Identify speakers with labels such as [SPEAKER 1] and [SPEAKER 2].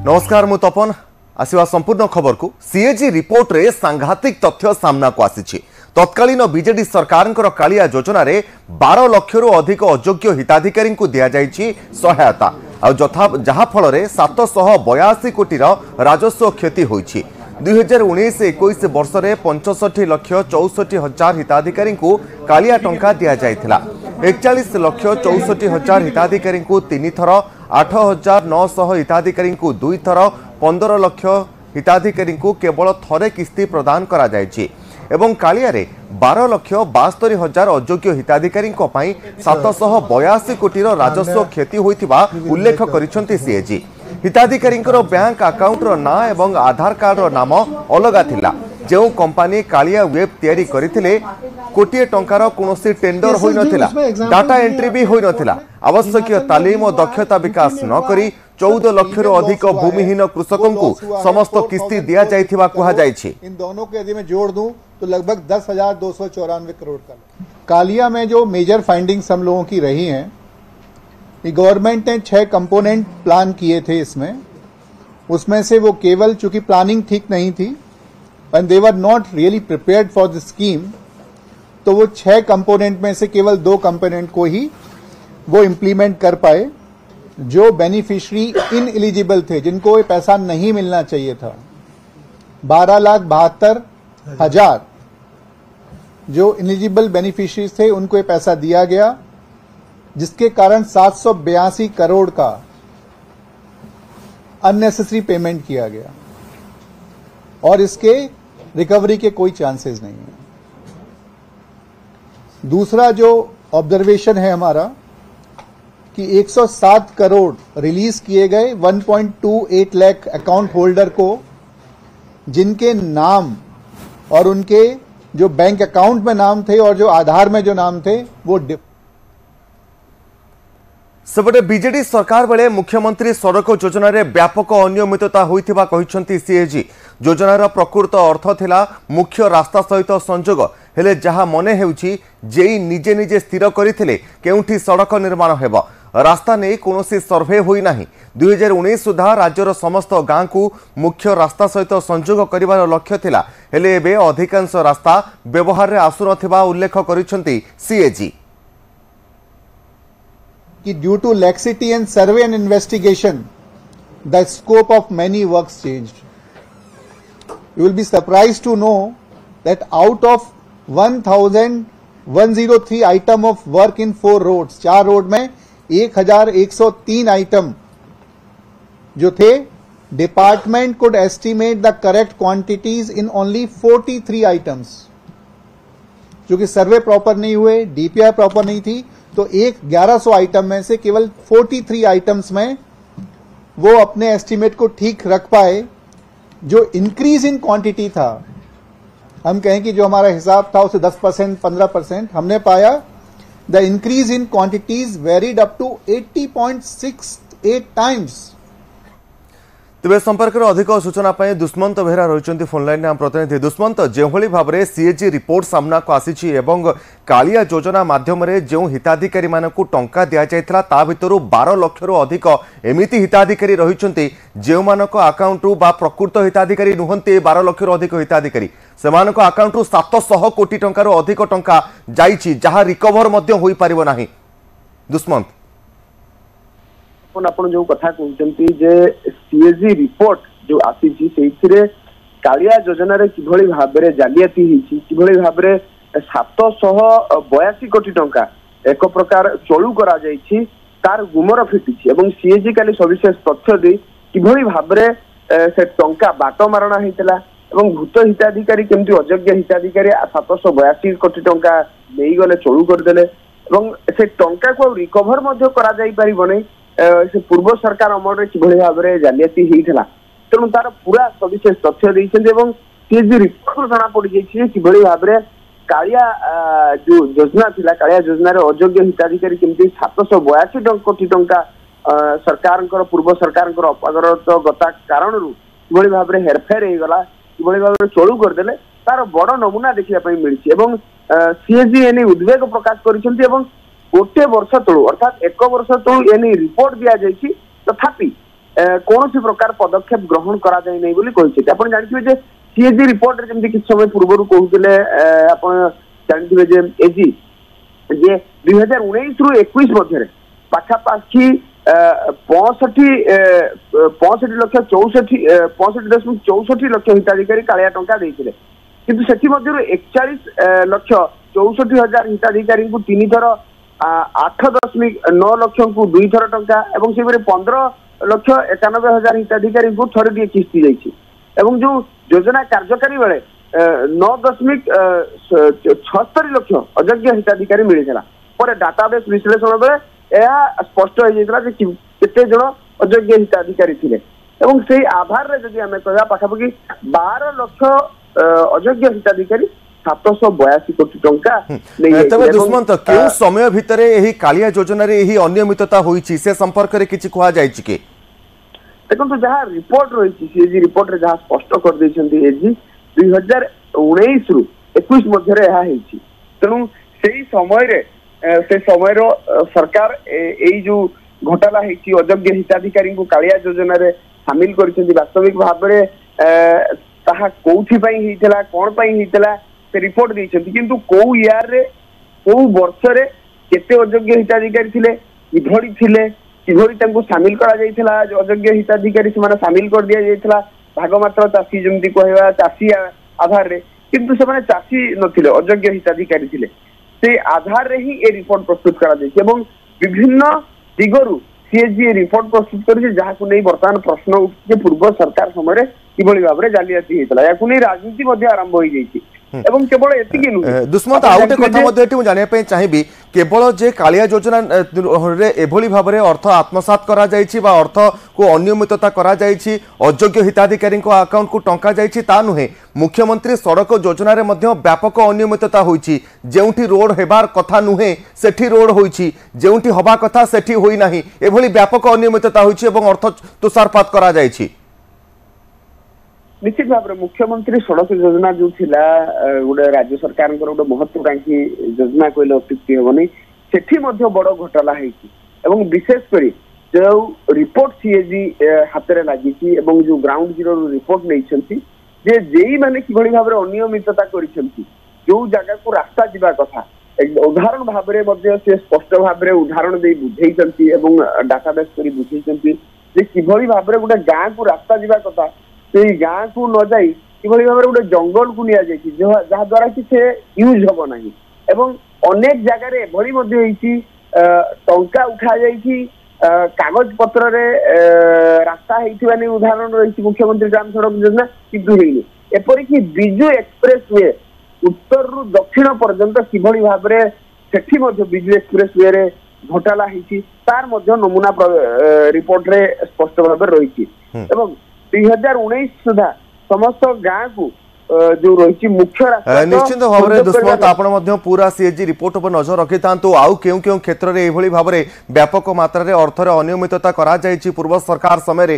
[SPEAKER 1] नमस्कार मु तपन आसवा संपूर्ण खबर को सीएजी रिपोर्ट रे सांघातिक तथ्य सामना को आसी तत्कालीन बीजेडी सरकार कालिया योजना रे 12 लाख रु अधिक अयोग्य हिताधिकारी को दिया जाइछि सहायता जहा फल 782 कोटी राजस्व क्षति होइछि। 2019-21 वर्ष में 65,64,000 हिताधिकारी को कालिया टंका दि जाइथिला। 41,64,000 हिताधिकारी को 3 थर, 8,900 हिताधिकारी को 2 थर, 15 लाख हिताधिकारी को केवल थरे किस्ती प्रदान करा जाइछि एवं कालिया रे 12,72,000 अयोग्य हिताधिकारी 782 कोटी राजस्व क्षति होइथिबा उल्लेख करिसंती सीएजी। हिताधिकारी बैंक अकाउंट ना एवं आधार कार्ड नाम अलग थिला। जो कंपनी कालिया वेब तैयारी करथिले कोटिए टंकार कोनोसी टेंडर होई नथिला, डाटा एंट्री भी होई नथिला। आवश्यक तालीम और दक्षता विकास न करी 14 लाख रु अधिक भूमिहीन कृषकों को समस्त किस्ती दिया जाइथिबा कहा जाइछि।
[SPEAKER 2] इन दोनों के यदि मैं जोड़ दूं तो लगभग 10,294 करोड़ का। कालिया में जो मेजर फाइंडिंग्स हम लोगों की रही हैं, गवर्नमेंट ने 6 कंपोनेंट प्लान किए थे इसमें, उसमें से वो केवल चूंकि प्लानिंग ठीक नहीं थी and they were not really prepared for the scheme, तो वो 6 कंपोनेंट में से केवल 2 कंपोनेंट को ही वो इम्प्लीमेंट कर पाए। जो बेनिफिशियरी इन एलिजिबल थे, जिनको ये पैसा नहीं मिलना चाहिए था, 12,72,000 जो एलिजिबल बेनिफिशियरीज थे उनको ये पैसा दिया गया, जिसके कारण 782 करोड़ का अननेसेसरी पेमेंट किया गया और इसके रिकवरी के कोई चांसेस नहीं है। दूसरा जो ऑब्जर्वेशन है हमारा कि 107 करोड़ रिलीज किए गए 1.28 लाख अकाउंट होल्डर को, जिनके नाम और उनके जो बैंक अकाउंट में नाम थे और जो आधार में जो नाम थे वो
[SPEAKER 1] सेपटे बीजेडी सरकार बेले मुख्यमंत्री सड़क योजना रे व्यापक अनियमितता होइथिबा कहिसंती सीएजी। योजनार प्रकृत अर्थ थिला मुख्य रास्ता सहित संजोग, हेले जहा मने हेउछि जेई निजे निजे स्थिर करिथिले केउठी सड़क निर्माण हेबो। रास्ता नहीं कोनोसी सर्वे होई नाही। 2019 सुधा राज्यर समस्त गाँ को मुख्य रास्ता सहित संजोग करिवार लक्ष्य थिला, हेले एबे अधिकांश रास्ता व्यवहार रे आसुनथिबा उल्लेख करिसंती CAG.
[SPEAKER 2] Due to laxity in survey and investigation, the scope of many works changed. You will be surprised to know that out of 1,103 item of work in 4 roads, 4 road में 1,103 आइटम जो थे, department could estimate the correct quantities in only 43 items. क्योंकि सर्वे proper नहीं हुए, DPR proper नहीं थी, तो 1100 item में से केवल 43 आइटम्स में वो अपने एस्टीमेट को ठीक रख पाए। जो इंक्रीज इन क्वांटिटी था, हम कहें कि जो हमारा हिसाब था उसे 10% 15%, हमने पाया the increase in quantities varied up to 80.68 times.
[SPEAKER 1] तेज संपर्क में अधिक सूचना दुष्मंत बेहरा रही फोन लाइन में प्रतिनिधि। दुष्मंत, जो भाव में सीएजी रिपोर्ट सामना को आसी कालिया योजना माध्यम जो हिताधिकारी मानक टंका दि जाता ता भर 12 लाख रु अधिक एमती हिताधिकारी रही जो मानक अकाउंट बा प्रकृत हिताधिकारी नुहंती 12 लाख रु अधिक हिताधिकारी से अकाउंट 700 कोटी टंकार अधिक टंका जाइछि जहा रिकवर हो पारिबो नाही। दुष्मंत,
[SPEAKER 3] आपण जो कथा कहते जे सीएजी रिपोर्ट जो आसी कालिया योजना रे किभली भाबरे जालियाती हिची, किभली भाबरे 782 कोटी टंका एक प्रकार चलू करा जाइछि, तार गुमर फिटिछि एवं सीएजी काली सविशेष तथ्य दे किभली भाबरे से टंका बाट मारणा हेतला एवं भूत हिताधिकारी केमती अयोग्य हिताधिकारी 782 कोटी टंका देई गले चलू कर देले एवं से टंका को रिकवर मध्ये करा जाई परिबो नै। से पूर्व सरकार अमल रे किभली भाबरे जालियाती हेइथला, तेणु तार पूरा सविशेष तथ्य दैछन एवं सीएजी रिपोर्ट जना पड़ी जाइछि किभली भाबरे कालिया जो योजना थिला, कालिया योजना रे अयोग्य हिताधिकारी केमती 782 कोटी टंका सरकार पूर्व सरकार अपारगत गता कारण किभली भाबरे हेरफेर हो गला, किभली भाबरे चलू कर देले, तार बड़ नमूना देखिया पई मिलछि एवं सीएजी एने उद्वेग प्रकाश करिसंती एवं गोटे वर्ष तलू अर्थात 1 वर्ष तलू एने रिपोर्ट दिया जाइछि, तथापि कौन प्रकार पदक्षेप ग्रहण करा जाय नै बोली कहिसे। आपण जानिथिबे जे सीएजी रिपोर्ट रे जेमति किछ समय पूर्व कहूले आपण जानिथिबे जे एजी जे 2019 रु 21 मध्य पाखापाखी 65.64 लक्ष हिताधिकारी कालिया टंका देइथिले, किंतु सेठी मध्यरु 41,64,000 हिताधिकारी को 3 थर 8.9 लक्ष को 2 थर टंका एवं से 15,91,000 हिताधिकारी को थरे किस्ती जाइछि एवं जो योजना कार्यकारी बेले 9.76 लक्ष अयोग्य हिताधिकारी मिलिଥିଲା पर डाटाबेस विश्लेषण बेले यह स्पष्ट हो जाइଥିଲା जे केते जण अयोग्य हिताधिकारी थिले एवं से आधार रे जदि हमें कहबा पाखापाखि 12 लक्ष अयोग्य हिताधिकारी 782 कोटी टंका
[SPEAKER 1] तबे दुष्मंत केउ समय भितरे एही कालिया योजना रे एही अनियमितता होईछि से संपर्क रे किछि कुहा जाइछि के
[SPEAKER 3] देखो जहाँ रिपोर्ट रही सीएजी रिपोर्ट रे जहाँ स्पष्ट कर देइछन्ती एजी 2019 रु 21 मध्य तेणु से समय सरकार यही जो घोटाला होती अयोग्य हिताधिकारी को कालिया योजना रे शामिल करिसेंती वास्तविक भाव में ताहा कोउथि पई हितला कोन पई हितला से रिपोर्ट देइछन्ती किंतु को ईयर रे को वर्ष रे केते अयोग्य हिताधिकारी थिले किभଳି थिले किभଳି तांको शामिल करा जाइथिला जो अयोग्य हिताधिकारी से माने शामिल कर दिया जाइथिला भागमात्र चाषी जमती कहवा चाषी आधार रे किंतु से माने चाषी नथिले अयोग्य हिताधिकारी थिले से आधार रे ही ए रिपोर्ट प्रस्तुत करा जाइछि एवं विभिन्न दिगरु सीएजी रिपोर्ट प्रस्तुत करिछि जाहाकु नै वर्तमान प्रश्न उठिछि पूर्व सरकार समय किभଳି भाबरे जालियाती हेतला याकु नै राजनीति मध्ये आरंभ होई जाइछि एवं केवल एतिकी नुहे
[SPEAKER 1] दुष्मंत आउटे कथा मध्ये एटी मु जानिया पय चाहिबी केवल जे कालिया योजना रे एभली भाबरे अर्थ आत्मसात करा जाइछि बा अर्थ को अनियमितता करा जाइछि अयोग्य हिताधिकारी को अकाउंट को टंका जाइछि ता नुहे मुख्यमंत्री सड़क योजना रे मध्ये व्यापक अनियमितता होइछि जेउठी रोड हेबार कथा नुहे सेठी रोड होइछि जेउठी हबा कथा सेठी होई नाही एभली व्यापक अनियमितता होइछि एवं अर्थ तुषारपात करा जाइछि
[SPEAKER 3] निश्चित भाव में मुख्यमंत्री सड़क योजना जो थिला गोटे राज्य सरकार गोटे महत्वाकांक्षी योजना कहले अत्युक्ति हेबनी सेठी मध्य बड़ घोटाला होइछि एवं विशेषकर जो रिपोर्ट सीएजी हाथ में लगी जो ग्राउंड जीरो रिपोर्ट नहीं जे जेई माने किभଳି भाव में अनियमितता करिसेंती जो जगह को रास्ता जीवा कथा उदाहरण भाव में से स्पष्ट भाव में उदाहरण दे बुझेइछंती एवं डाटाबेस करी बुझेइछंती जे किभଳି भाव में गोटे गाँ को रास्ता जीवा कथा से गाँ को न जाई किभଳି भाव में गोटे जंगल को निया जाइछि जहा द्वारा कि से यूज हबो नाही एवं अनेक जगह रे भଳି मध्ये होइछि टंका उठा जाइछि कागज पत्र रे रास्ता हेइथिबा नै उदाहरण रही मुख्यमंत्री ग्राम सड़क योजना किंतु हेइनी एपरि कि बिजु एक्सप्रेस वे उत्तर रु दक्षिण पर्यंत किभଳି भाव में सेठी मध्ये बिजु एक्सप्रेस वे रे घोटाला हेइछि तार मध्ये नमूना रिपोर्ट रे स्पष्ट भाव में रही एवं 2019 सुधा समस्त गाँ को जो रही मुख्य रास्ता
[SPEAKER 1] निश्चित भाव में दुष्मंत आपण मध्य पूरा सीएजी रिपोर्ट पर नजर रखि तांतु आउ केउ केउ क्षेत्र रे एभली भाव में व्यापक मात्रा रे अर्थ रे अनियमितता करा जायछि पूर्व सरकार समय रे